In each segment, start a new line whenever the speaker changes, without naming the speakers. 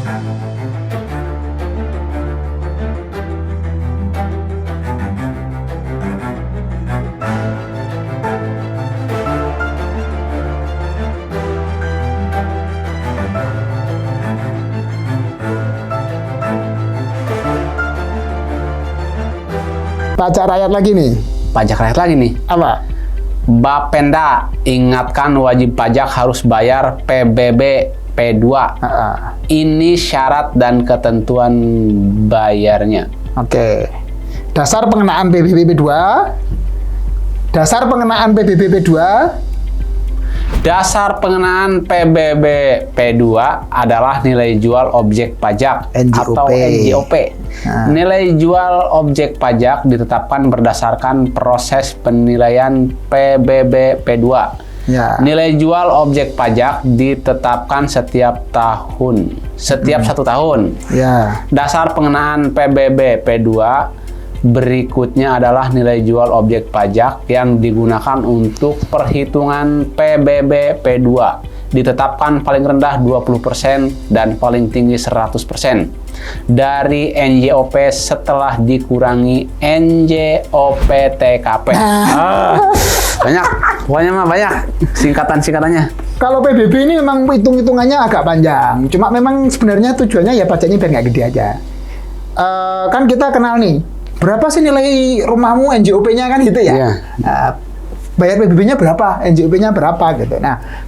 Pajak rakyat lagi nih.
Pajak rakyat lagi nih.
Apa?
Bapenda ingatkan wajib pajak harus bayar PBB P2. Ini syarat dan ketentuan bayarnya.
Oke. Dasar pengenaan PBB P2. Dasar pengenaan PBB P2.
Dasar pengenaan PBB P2 adalah nilai jual objek pajak
NJOP.
atau NJOP. Nilai jual objek pajak ditetapkan berdasarkan proses penilaian PBB P2.
Ya.
Nilai jual objek pajak ditetapkan setiap tahun, setiap 1 tahun.
Ya.
Dasar pengenaan PBB P2 berikutnya adalah nilai jual objek pajak yang digunakan untuk perhitungan PBB P2. Ditetapkan paling rendah 20% dan paling tinggi 100% dari NJOP setelah dikurangi NJOP TKP. Banyak, pokoknya mah banyak singkatan-singkatannya.
Kalau PBB ini memang hitung-hitungannya agak panjang. Cuma memang sebenarnya tujuannya ya pajaknya biar nggak gede aja. Kan kita kenal nih, berapa sih nilai rumahmu NJOP-nya kan gitu ya?
Iya.
Bayar PBB-nya berapa, NJOP-nya berapa gitu. Nah,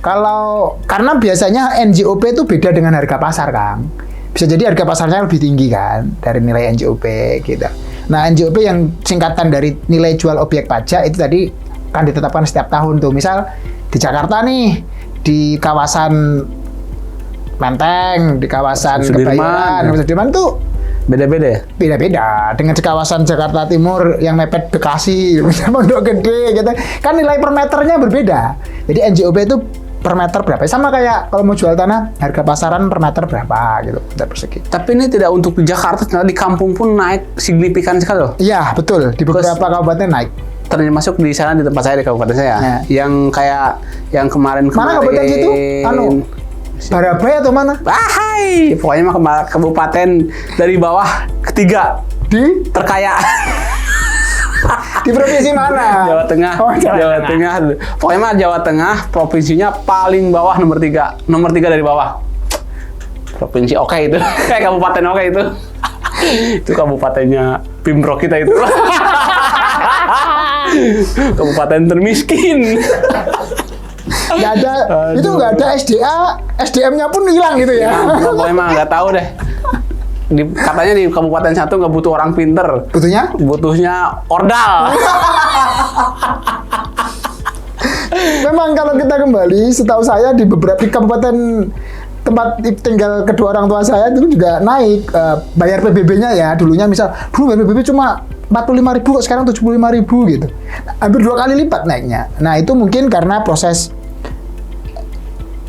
karena biasanya NJOP itu beda dengan harga pasar, Kang. Bisa jadi harga pasarnya lebih tinggi kan dari nilai NJOP gitu. Nah, NJOP yang singkatan dari nilai jual objek pajak itu tadi kan ditetapkan setiap tahun tuh. Misal di Jakarta nih, di kawasan Menteng, di kawasan Kebayoran, Sudirman tuh
beda-beda ya?
Beda-beda. Dengan di kawasan Jakarta Timur yang mepet Bekasi, Pondok Gede gitu. Kan nilai per meternya berbeda. Jadi NJOP itu per meter berapa? Sama kayak kalau mau jual tanah, harga pasaran per meter berapa gitu, meter persegi.
Tapi ini tidak untuk di Jakarta, ternyata di kampung pun naik signifikan sekali loh.
Iya, betul. Di beberapa kabupaten naik.
Termasuk di sana di tempat saya, di kabupaten saya.
Nah.
Yang kayak yang kemarin
Mana kabupaten situ? Barabay atau mana?
Hai, pokoknya mah kabupaten dari bawah ketiga
Di
terkaya.
di provinsi mana?
Jawa Tengah.
Oh,
Jawa Tengah. Pokoknya mah Jawa Tengah provinsinya paling bawah nomor 3. Nomor 3 dari bawah. Provinsi oke itu. Kayak kabupaten oke itu. Itu kabupatennya Pimprok kita itu. Kabupaten termiskin.
Nggak ada, itu nggak ada SDM-nya pun hilang gitu ya.
Pokoknya mah nggak tahu deh. Katanya di kabupaten satu nggak butuh orang pinter.
Butuhnya?
Butuhnya ordal.
Memang kalau kita kembali, setahu saya di beberapa di kabupaten tempat tinggal kedua orang tua saya itu juga naik bayar PBB-nya ya. Dulunya misal, dulu bayar PBB cuma 45.000 kok sekarang 75.000 gitu. Hampir 2 kali lipat naiknya. Nah, itu mungkin karena proses,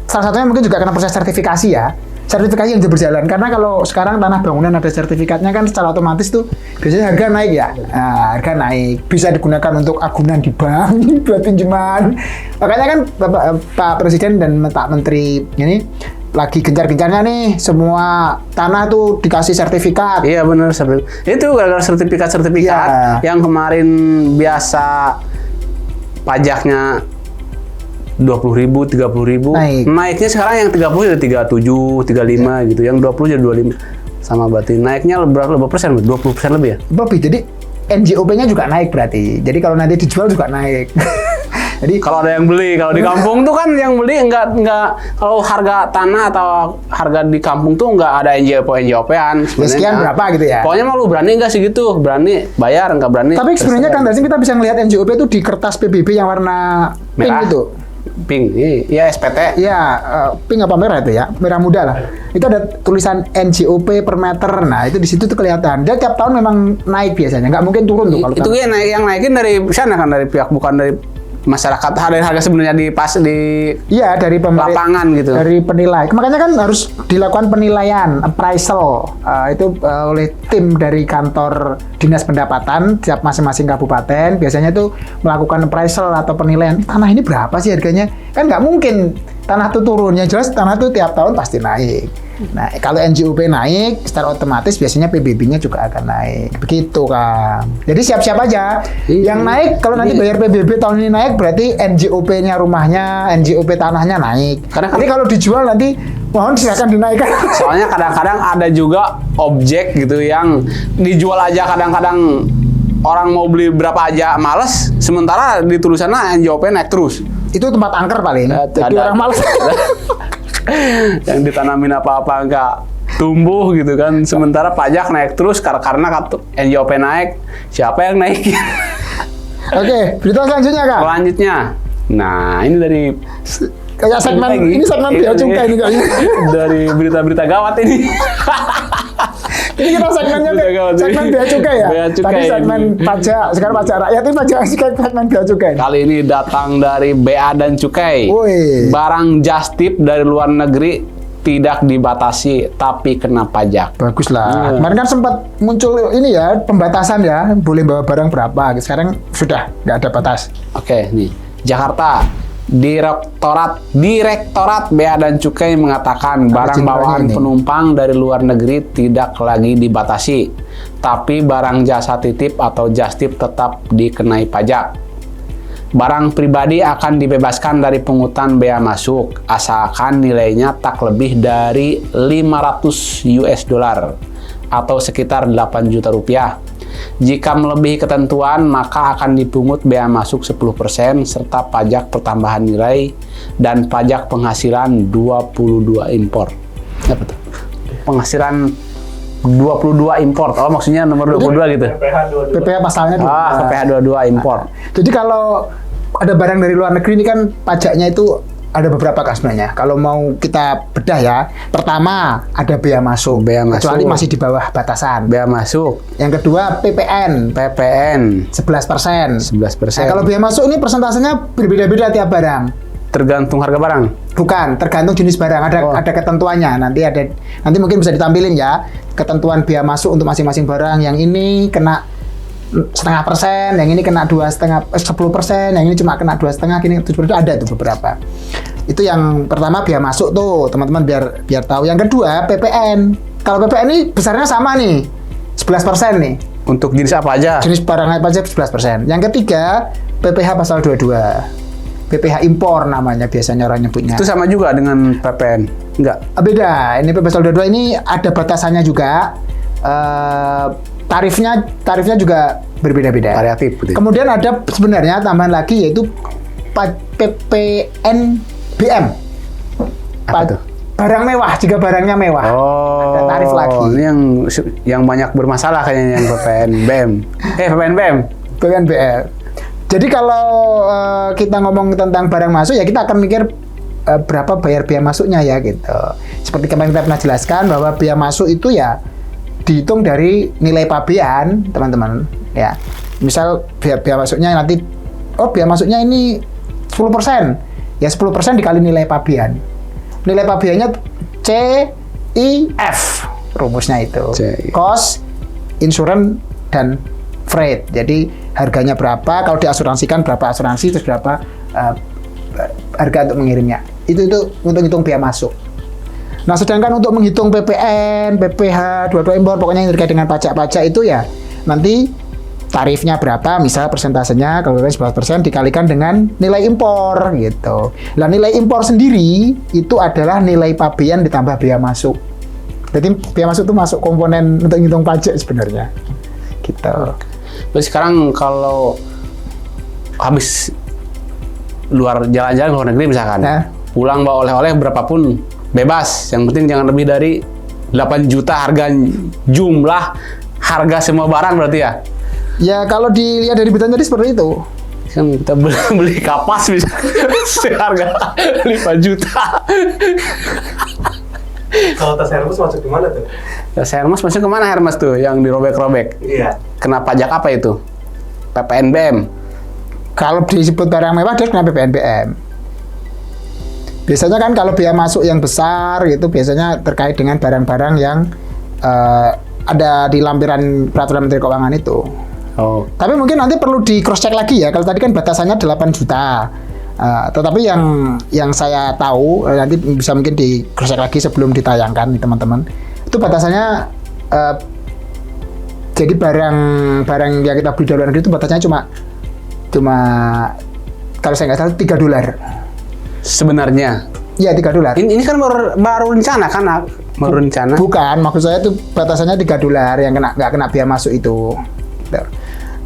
salah satunya mungkin juga karena proses sertifikasi ya. Sertifikasi yang berjalan, karena kalau sekarang tanah bangunan ada sertifikatnya kan secara otomatis tuh biasanya harga naik ya. Nah, harga naik, bisa digunakan untuk agunan di bank buat pinjaman. Makanya kan Pak Presiden dan Pak Menteri ini lagi gencar-gencarnya nih semua tanah tuh dikasih sertifikat.
Iya benar, itu gara-gara sertifikat yang kemarin biasa pajaknya 20.000, 30.000, naiknya sekarang yang 30 jadi 37, 35 gitu, yang 20 jadi 25, sama berarti naiknya berapa persen? 20% lebih ya?
Lebih, jadi NJOP-nya juga naik berarti. Jadi kalau nanti dijual juga naik. Jadi
kalau ada yang beli, kalau di kampung tuh kan yang beli enggak kalau harga tanah atau harga di kampung tuh enggak ada NJOP-an sebenarnya.
Sekian berapa gitu ya?
Pokoknya mau lu berani enggak segitu, berani bayar enggak berani.
Tapi sebenarnya kan dari kita bisa ngelihat NJOP itu di kertas PBB yang warna
merah.
pink itu.
Pink, iya SPT.
Iya, pink apa merah itu ya? Merah muda lah. Itu ada tulisan NJOP per meter. Nah, itu di situ tuh kelihatan. Dia tiap tahun memang naik biasanya, nggak mungkin turun tuh kalau
itu ya yang naikin dari sana kan, dari pihak, bukan dari masyarakat. Harga sebenarnya
iya, dari
lapangan gitu.
Dari penilai. Makanya kan harus dilakukan penilaian, appraisal. Itu oleh tim dari kantor Dinas Pendapatan tiap masing-masing kabupaten. Biasanya tuh melakukan appraisal atau penilaian. Tanah ini berapa sih harganya? Kan nggak mungkin tanah itu turun. Yang jelas tanah itu tiap tahun pasti naik. Nah, kalau NJOP naik, secara otomatis biasanya PBB-nya juga akan naik. Begitu, Kang. Jadi siap-siap aja. Yang naik, kalau nanti bayar PBB tahun ini naik, berarti NJOP-nya rumahnya, NJOP tanahnya naik. Karena nanti kalau dijual nanti, mohon silakan dinaikkan.
Soalnya kadang-kadang ada juga objek gitu yang dijual aja kadang-kadang orang mau beli berapa aja males, sementara di tulisannya NJOP naik terus.
Itu tempat angker paling. Jadi orang males.
Yang ditanamin apa-apa nggak tumbuh gitu kan, sementara pajak naik terus karena NJOP naik, siapa yang naikin?
Oke, berita selanjutnya, Kak.
Selanjutnya, nah ini dari
kayak segmen ini segmen Bea Cukai ini kayaknya.
Dari berita-berita gawat ini.
Ini kita segmennya segmen Bea Cukai ya.
Bea Cukai
tadi segmen pajak, sekarang pajak rakyat, ini pajak segmen Bea Cukai.
Kali ini datang dari Bea dan Cukai.
Woi.
Barang just tip dari luar negeri tidak dibatasi tapi kena pajak.
Bagus lah. Kemarin kan sempat muncul ini ya, pembatasan ya, boleh bawa barang berapa. Sekarang sudah nggak ada batas.
Oke, nih. Jakarta. Direktorat Bea dan Cukai mengatakan barang bawaan penumpang dari luar negeri tidak lagi dibatasi, tapi barang jasa titip atau just tip tetap dikenai pajak. Barang pribadi akan dibebaskan dari pungutan bea masuk, asalkan nilainya tak lebih dari 500 US dollar atau sekitar 8 juta rupiah. Jika melebihi ketentuan, maka akan dipungut bea masuk 10% serta pajak pertambahan nilai dan pajak penghasilan 22 impor. Apa tuh? Penghasilan 22 impor. Oh, maksudnya nomor 22 gitu.
PPH pasalnya 22.
PPH 22 impor.
Jadi kalau ada barang dari luar negeri ini kan pajaknya itu ada beberapa, Kak, sebenarnya. Kalau mau kita bedah ya, pertama ada bea masuk. Kecuali masih di bawah batasan.
Bea masuk.
Yang kedua PPN. 11%. Nah, kalau bea masuk ini persentasenya berbeda-beda tiap barang.
Tergantung harga barang.
Bukan, tergantung jenis barang. Ada ketentuannya. Nanti mungkin bisa ditampilin ya. Ketentuan bea masuk untuk masing-masing barang. Yang ini kena 0,5%, yang ini kena 10%, yang ini cuma kena 2,5%, gini itu ada tuh beberapa. Itu yang pertama bea masuk tuh, teman-teman biar tahu. Yang kedua PPN. Kalau PPN ini besarnya sama nih, 11% nih.
Untuk jenis apa aja?
Jenis barang apa aja 11%. Yang ketiga PPH pasal 22. PPH impor namanya biasanya orang nyebutnya.
Itu sama juga dengan PPN? Enggak?
Beda. Ini PPH pasal 22 ini ada batasannya juga. Tarifnya juga berbeda-beda.
Variatif. Gitu.
Kemudian ada sebenarnya tambahan lagi yaitu PPNBM.
Apa tuh?
Barang mewah, jika barangnya mewah. Ada tarif lagi.
Ini yang banyak bermasalah kayaknya yang PPNBM. PPNBM.
Jadi kalau kita ngomong tentang barang masuk ya kita akan mikir berapa bayar biaya masuknya ya gitu. Seperti kemarin kita pernah jelaskan bahwa biaya masuk itu ya dihitung dari nilai pabean, teman-teman, ya. Misal biaya masuknya nanti, biaya masuknya ini 10%. Ya 10% dikali nilai pabean. Nilai pabeannya CIF, rumusnya itu. Cost, insurance, dan freight. Jadi harganya berapa, kalau diasuransikan berapa asuransi, terus berapa harga untuk mengirimnya. Itu untuk hitung biaya masuk. Nah, sedangkan untuk menghitung PPN, PPH, 22 impor, pokoknya yang terkait dengan pajak-pajak itu ya nanti tarifnya berapa, misal persentasenya kalau 11% dikalikan dengan nilai impor gitu. Nah, nilai impor sendiri itu adalah nilai pabean ditambah biaya masuk. Jadi biaya masuk itu masuk komponen untuk ngitung pajak sebenarnya. Gitu.
Terus sekarang kalau habis jalan-jalan luar negeri misalkan, pulang bawa oleh-oleh berapapun bebas, yang penting jangan lebih dari 8 juta jumlah harga semua barang berarti ya?
Ya kalau dilihat dari berita tadi seperti itu.
Kan kita beli kapas bisa seharga 5 juta.
Kalau tas Hermes masuk ke mana tuh?
Tas Hermes masuk ke mana Hermes tuh yang dirobek-robek?
Iya.
Kena pajak apa itu? PPNBM.
Kalau disebut barang mewah dia kena PPNBM. Biasanya kan kalau biaya masuk yang besar itu biasanya terkait dengan barang-barang yang ada di lampiran peraturan Menteri Keuangan itu. Tapi mungkin nanti perlu di cross check lagi ya. Kalau tadi kan batasannya 8 juta. Tetapi yang saya tahu nanti bisa mungkin di cross check lagi sebelum ditayangkan nih teman-teman. Itu batasannya jadi barang yang kita beli dari luar negeri itu batasannya cuma kalau saya nggak salah $3
sebenarnya.
Iya $3.
Ini kan baru rencana kan, baru rencana.
Bukan, maksud saya itu batasannya $3 yang nggak kena biaya masuk itu.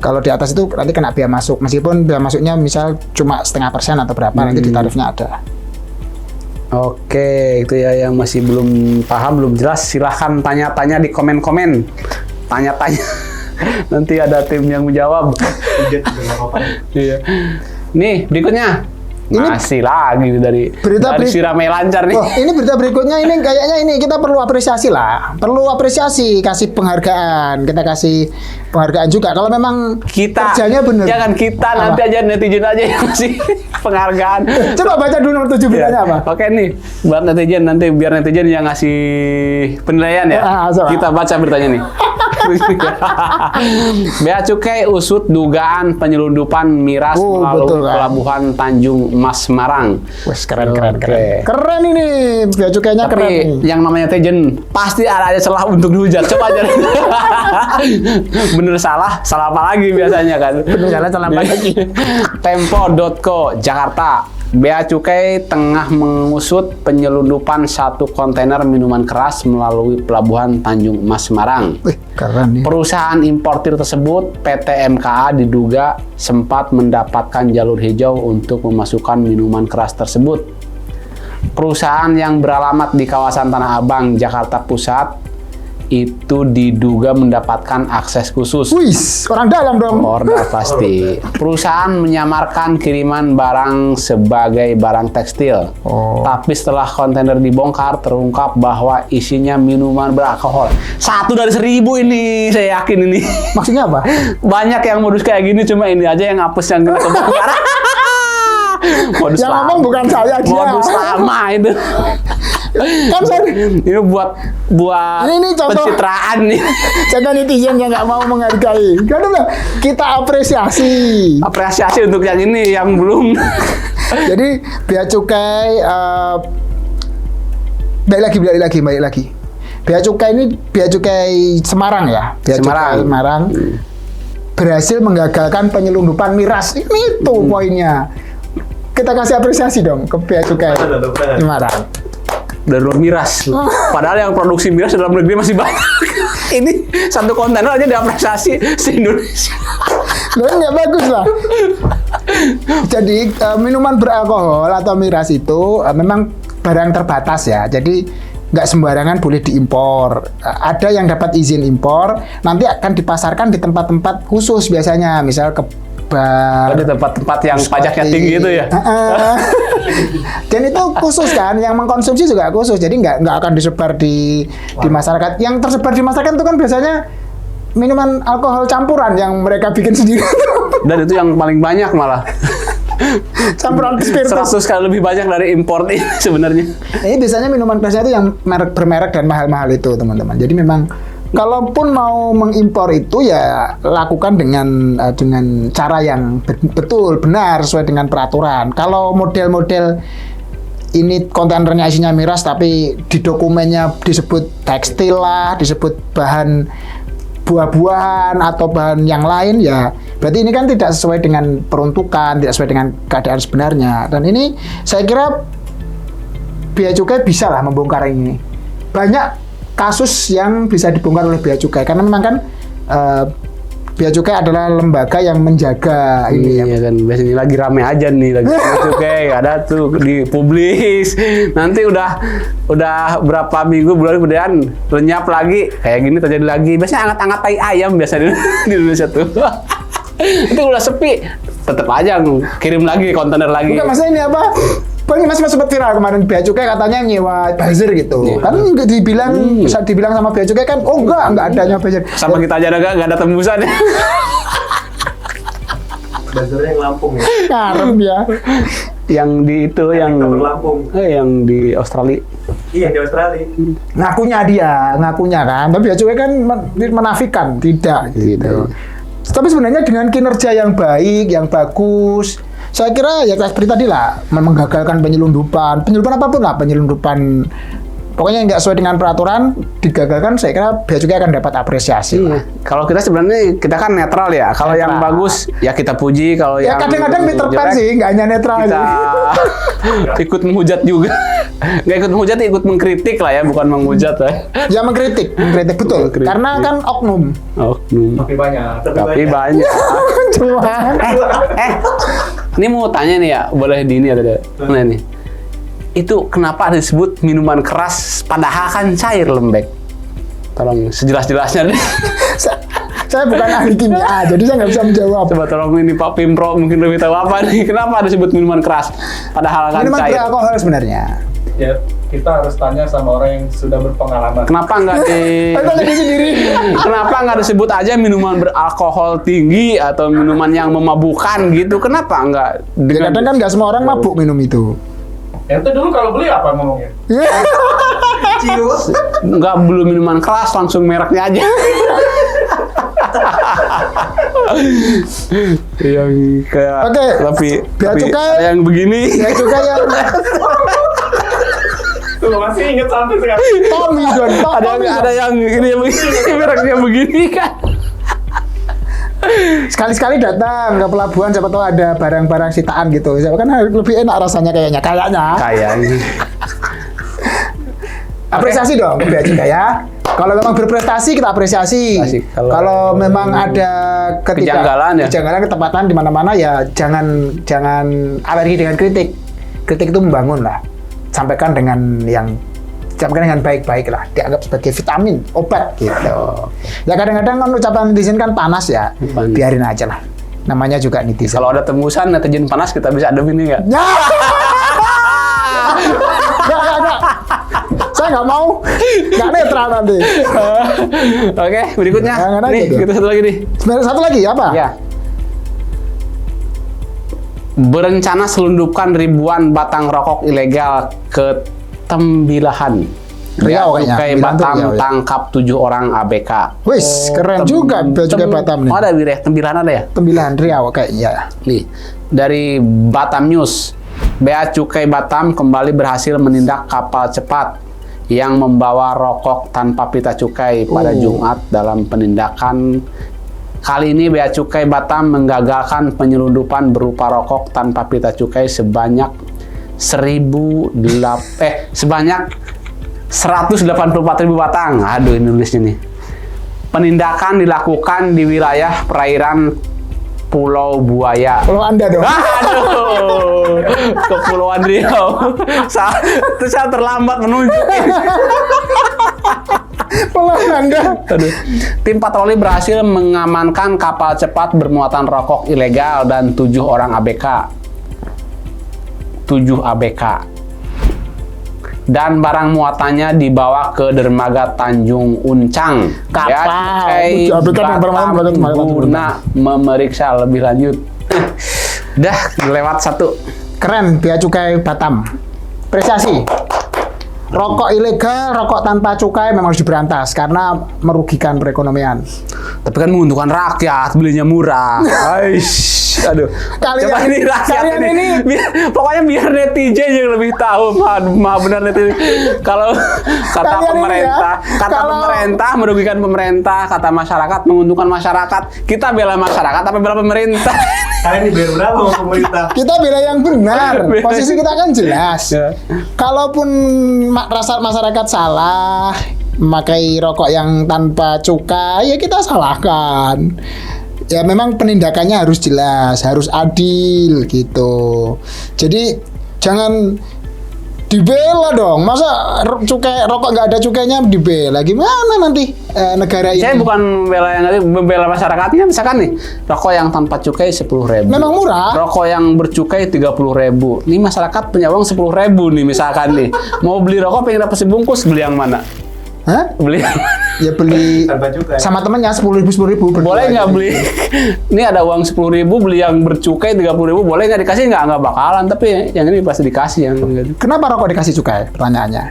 Kalau di atas itu nanti kena biaya masuk, meskipun biaya masuknya misal cuma 0,5% atau berapa nanti di tarifnya ada.
Oke, itu ya yang masih belum paham, belum jelas, silahkan tanya-tanya di komen-komen. Tanya-tanya. Nanti ada tim yang menjawab. Iya. Nih, berikutnya.
Ini
masih lagi dari si Ramai Lancar nih.
Oh, ini berita berikutnya ini kayaknya ini kita perlu apresiasi lah. Perlu apresiasi, kasih penghargaan. Kita kasih penghargaan juga. Kalau memang
kita
kerjanya bener.
Jangan kita, nanti aja netizen aja yang kasih penghargaan.
Coba baca dulu nomor 7 beritanya apa.
Oke nih, buat netizen nanti biar netizen yang ngasih penilaian ya. Kita baca beritanya nih. Bea Cukai usut dugaan penyelundupan miras melalui pelabuhan Tanjung Mas Semarang.
Wes keren. Keren ini, Bea Cukainya keren nih.
Yang namanya netizen pasti ada celah untuk dihujat. Coba aja. Bener salah apa lagi biasanya kan?
Bener salah apa lagi?
Tempo.co Jakarta. Bea Cukai tengah mengusut penyelundupan 1 kontainer minuman keras melalui pelabuhan Tanjung Mas Semarang.
Keren nih.
Perusahaan importir tersebut, PT MKA, diduga sempat mendapatkan jalur hijau untuk memasukkan minuman keras tersebut. Perusahaan yang beralamat di kawasan Tanah Abang, Jakarta Pusat, itu diduga mendapatkan akses khusus.
Wis, orang dalam dong.
Order pasti. Perusahaan menyamarkan kiriman barang sebagai barang tekstil. Tapi setelah kontainer dibongkar, terungkap bahwa isinya minuman beralkohol. 1 dari 1000 ini, saya yakin ini.
Maksudnya apa?
Banyak yang modus kayak gini, cuma ini aja yang hapus yang kita kebongkar. Modus
yang ngomong bukan saya, dia.
Modus lama itu.
Kan saya
ini buat
ini contoh
pencitraan nih.
Contoh netizen yang nggak mau menghargai. Karena kita apresiasi
untuk yang ini yang belum.
Jadi Bea Cukai balik lagi. Bea Cukai ini Bea Cukai Semarang ya. Bea Cukai Semarang berhasil menggagalkan penyelundupan miras. Ini tuh poinnya. Kita kasih apresiasi dong ke Bea Cukai Semarang.
Dan miras. Padahal yang produksi miras dalam negeri masih banyak. Ini 1 kontainer aja diapresiasi se-Indonesia.
Loh, nggak bagus lah. Jadi minuman beralkohol atau miras itu memang barang terbatas ya. Jadi nggak sembarangan boleh diimpor. Ada yang dapat izin impor, nanti akan dipasarkan di tempat-tempat khusus biasanya, misal ke bar,
di tempat-tempat yang pajaknya tinggi itu ya.
Dan itu khusus kan, yang mengkonsumsi juga khusus. Jadi nggak akan disebar di masyarakat. Yang tersebar di masyarakat itu kan biasanya minuman alkohol campuran yang mereka bikin sendiri.
Dan itu yang paling banyak malah.
Campuran spiritus
100 kali lebih banyak dari impor ini sebenarnya.
Ini biasanya minuman kelasnya itu yang bermerek dan mahal-mahal itu, teman-teman. Jadi memang kalaupun mau mengimpor itu ya lakukan dengan cara yang betul, benar, sesuai dengan peraturan. Kalau model-model ini kontainernya isinya miras tapi di dokumennya disebut tekstil lah, disebut bahan buah-buahan atau bahan yang lain, ya berarti ini kan tidak sesuai dengan peruntukan, tidak sesuai dengan keadaan sebenarnya. Dan ini saya kira Bea Cukai bisa lah membongkar ini. Banyak kasus yang bisa dibongkar oleh Bea Cukai karena memang kan Bea Cukai adalah lembaga yang menjaga ini.
Iya kan, biasanya lagi rame aja nih lagi Bea Cukai, ada tuh dipublis. Nanti udah berapa minggu, bulan kemudian lenyap lagi, kayak gini terjadi lagi. Biasanya angkat-angkat tai ayam biasanya di Indonesia tuh. Itu udah sepi, tetap aja kirim lagi kontainer lagi.
Bukan, maksudnya ini apa? Masih sempat viral kemarin Bea Cukai katanya nyewa buzzer gitu. Yeah. Kan nggak dibilang sama Bea Cukai kan, oh enggak adanya buzzer.
Sama kita aja nggak ada tembusan ya.
Buzzernya yang Lampung ya.
Ngarep ya.
Yang di itu yang
Lampung.
Yang di Australia.
Iya, di Australia.
Ngakunya kan. Tapi Bea Cukai kan menafikan, tidak gitu. Tapi sebenarnya dengan kinerja yang baik, yang bagus, Saya kira ya seperti tadi lah, menggagalkan penyelundupan apapun lah, penyelundupan pokoknya nggak sesuai dengan peraturan digagalkan, saya kira bea cukai akan dapat apresiasi.
Iya. Kalau kita sebenarnya kita kan netral ya. Kalau yang bagus ya kita puji, kalau
Ya
yang
kadang-kadang Peter Pan
jelek,
sih, nggak hanya netral
kita
sih.
ikut menghujat juga. Nggak ikut menghujat, ikut mengkritik lah ya, bukan menghujat ya.
Ya mengkritik betul.
Mengkritik.
Karena kan oknum.
Tapi banyak.
Tapi banyak.
Cuma
Ini mau tanya nih ya, boleh di ini ada nih. Itu kenapa disebut minuman keras padahal kan cair lembek? Tolong sejelas-jelasnya deh.
saya bukan ahli kimia, jadi saya nggak bisa menjawab.
Coba tolong ini Pak Pimpro mungkin lebih tahu apa nih. Kenapa disebut minuman keras padahal kan
Minuman
cair?
beralkohol sebenarnya.
Ya, kita harus tanya sama orang yang sudah berpengalaman.
Kenapa nggak
Saya lagi sendiri.
Kenapa nggak disebut aja minuman beralkohol tinggi atau minuman yang memabukkan gitu? Kenapa nggak?
Kadang kan nggak semua orang mabuk minum itu.
Itu dulu kalau beli apa ngomongnya? Cius.
Nggak belum minuman keras, langsung mereknya aja. Yang kayak
Oke,
tapi
bea cukai.
ada yang begini.
Ya juga yang
Tuh, masih inget sampai sekarang.
Tommy John,
ada yang ini yang begini, mereknya begini kan.
sekali-sekali datang ke pelabuhan, siapa tahu ada barang-barang sitaan gitu. Siapa kan lebih enak rasanya kayaknya.
Kayaknya.
Apresiasi dong bea cukai ya. Kalau memang berprestasi kita apresiasi. Kalau memang ada
Kejanggalan
ketepatan di mana-mana ya jangan alergi dengan kritik. Kritik itu membangun lah. Sampaikan dengan baik-baik lah, dianggap sebagai vitamin, obat gitu. Ya kadang-kadang kan ucapan netizen kan panas ya, biarin aja lah. Namanya juga netizen.
Kalau ada tembusan netizen panas kita bisa ademin nggak?
Nggak. Saya nggak mau, nggak netral nanti.
Oke, berikutnya.
Jangan
Nih,
aja
kita satu lagi nih.
Sebenarnya satu lagi apa?
Ya. Berencana selundupkan ribuan batang rokok ilegal ke Tembilahan.
Riau kayaknya.
Cukai
Bilang tuh
Batam
Riau, ya.
tangkap 7 orang ABK.
Wis, keren juga bea cukai Batam nih.
Oh, ada wilayah Tembilahan ada ya?
Tembilahan Riau kayaknya.
Nih, dari Batam News. Bea Cukai Batam kembali berhasil menindak kapal cepat yang membawa rokok tanpa pita cukai pada Jumat. Dalam penindakan kali ini Bea Cukai Batam menggagalkan penyelundupan berupa rokok tanpa pita cukai sebanyak 184.000 batang. Aduh, ini nulisnya nih. Penindakan dilakukan di wilayah perairan Pulau Buaya.
Kalau Anda dong.
Aduh, Kepulauan Riau. Saya terlambat menunjuk.
Kalau Anda.
Aduh. Tim patroli berhasil mengamankan kapal cepat bermuatan rokok ilegal dan 7 orang ABK. 7 ABK. Dan barang muatannya dibawa ke dermaga Tanjung Uncang.
Kapal.
Ya,
ABK yang bermuatan dermaga Tanjung
guna memeriksa lebih lanjut. Dah lewat satu.
Keren bea cukai Batam. Apresiasi. Rokok ilegal, rokok tanpa cukai memang harus diberantas karena merugikan perekonomian.
Tapi kan menguntungkan rakyat, belinya murah. Aish, aduh.
Kalian-
Coba ini rakyat
kalian ini-
pokoknya biar netizen yang lebih tahu, mah benar netizen. Kalau kata
Kalian ini ya,
pemerintah, pemerintah merugikan pemerintah, kata masyarakat menguntungkan masyarakat. Kita bela masyarakat apa bela pemerintah?
Kalian dibayar berapa sama pemerintah?
Kita bela yang benar. Posisi kita kan jelas.
Ya.
Kalaupun rasa masyarakat salah memakai rokok yang tanpa cukai, ya kita salahkan. Ya memang penindakannya harus jelas, harus adil gitu. Jadi jangan dibela dong. Masa cukai rokok nggak ada cukainya dibela? Gimana nanti negara ini?
Saya bukan bela yang membela masyarakatnya. Misalkan nih, rokok yang tanpa cukai 10.000.
Memang murah.
Rokok yang bercukai 30.000. Nih masyarakat punya uang 10.000 nih misalkan nih. Mau beli rokok pengen dapat sebungkus, beli yang mana?
Hah?
Beli
Ya beli
Tanpa cukai.
sama temennya 10.000
boleh nggak beli? Ini ada uang 10.000 beli yang bercukai 30.000, boleh nggak dikasih? Nggak bakalan. Tapi yang ini pasti dikasih yang gitu.
Kenapa rokok dikasih cukai? Pertanyaannya.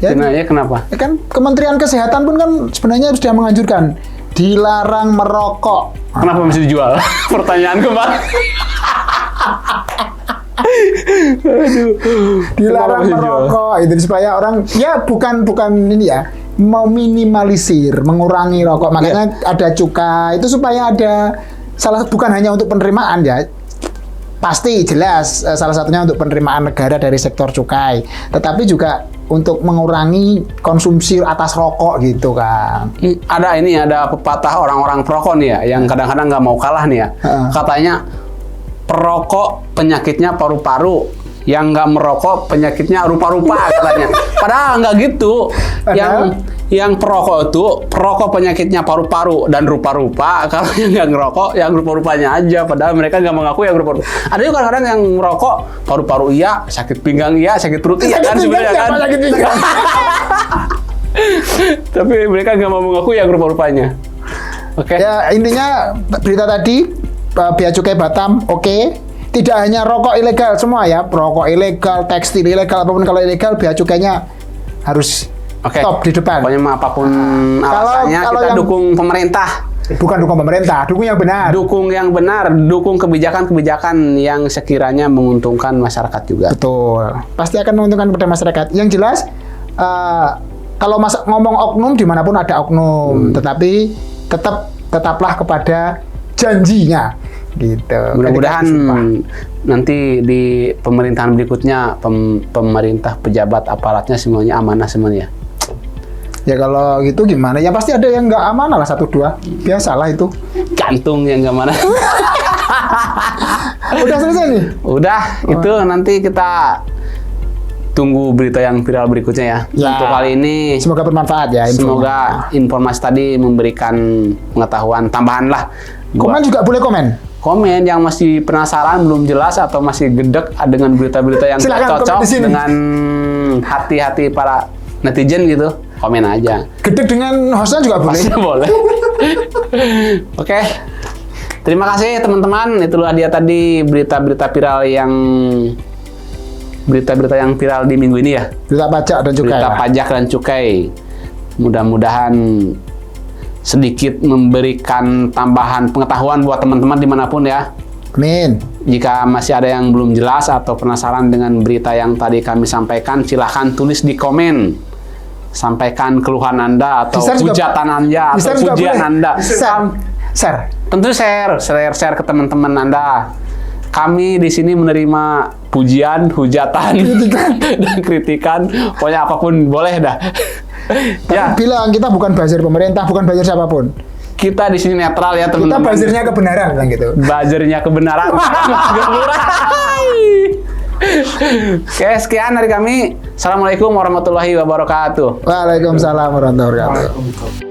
Ya,
Ya kenapa?
ya kan Kementerian Kesehatan pun kan sebenarnya sudah menganjurkan dilarang merokok.
Kenapa masih dijual? Pertanyaan kembali.
Dilarang
Kenapa masih dijual?
merokok itu supaya orang ya bukan ini ya, mau minimalisir, mengurangi rokok. Makanya ada cukai itu supaya ada bukan hanya untuk penerimaan ya. Pasti jelas salah satunya untuk penerimaan negara dari sektor cukai, tetapi juga untuk mengurangi konsumsi atas rokok gitu kan.
Ada pepatah orang-orang perokok nih ya, yang kadang-kadang nggak mau kalah nih ya. Katanya perokok penyakitnya paru-paru, yang nggak merokok penyakitnya rupa-rupa katanya. Padahal nggak gitu. Yang perokok penyakitnya paru-paru dan rupa-rupa. Kalau yang nggak ngerokok, yang rupa-rupanya aja. Padahal mereka nggak mengaku yang rupa-rupa. Ada juga kadang-kadang yang merokok paru-paru iya, sakit pinggang iya, sakit perut iya kan sebenarnya kan. Tapi mereka nggak mau mengaku yang rupa-rupanya. Oke.
Ya intinya berita tadi Bea Cukai Batam oke. Tidak hanya rokok ilegal semua ya, rokok ilegal, tekstil ilegal, apapun kalau ilegal Bea Cukainya harus top di depan.
Pokoknya apapun alasannya
kalau
kita
yang-
dukung pemerintah.
Bukan dukung pemerintah, dukung yang benar.
Dukung yang benar, dukung kebijakan-kebijakan yang sekiranya menguntungkan masyarakat juga.
Betul. Pasti akan menguntungkan pada masyarakat. Yang jelas kalau ngomong oknum dimanapun ada oknum, tetapi tetaplah kepada janjinya. Gitu.
Mudah-mudahan
Ketika disumpah.
nanti di pemerintahan berikutnya pemerintah, pejabat, aparatnya semuanya amanah semuanya.
Ya kalau gitu gimana? Ya pasti ada yang nggak amanah lah 1-2. Biasalah itu.
Gantung yang nggak mana.
Udah selesai nih.
Udah, itu nanti kita tunggu berita yang viral berikutnya ya.
Ya.
Untuk kali ini
Semoga bermanfaat ya.
semoga informasi tadi memberikan pengetahuan tambahan lah.
Komen juga boleh komen.
Komen yang masih penasaran, belum jelas atau masih gedek dengan berita-berita yang
Silakan
cocok
komen di sini.
dengan hati-hati para netizen gitu, komen aja.
Gedek dengan hostnya juga boleh.
Pasti boleh. Oke. Terima kasih teman-teman. Itulah dia tadi berita-berita yang viral di minggu ini ya.
Berita pajak dan cukai.
Berita pajak dan cukai. Mudah-mudahan sedikit memberikan tambahan pengetahuan buat teman-teman dimanapun ya.
Amin.
Jika masih ada yang belum jelas atau penasaran dengan berita yang tadi kami sampaikan, silahkan tulis di komen. Sampaikan keluhan Anda atau
Di share juga-
hujatan Anda
di
atau
share juga
pujian
boleh.
Anda.
Share.
Tentu share ke teman-teman Anda. Kami di sini menerima pujian, hujatan, dan kritikan. Pokoknya apapun boleh dah. Ya,
Bilang kita bukan buzzer pemerintah, bukan buzzer siapapun.
kita di sini netral ya
Kita
teman-teman.
buzzernya kebenaran bilang gitu.
Buzzernya kebenaran. Oke, sekian dari kami. Assalamualaikum warahmatullahi wabarakatuh.
Waalaikumsalam warahmatullahi wabarakatuh.
Waalaikumsalam.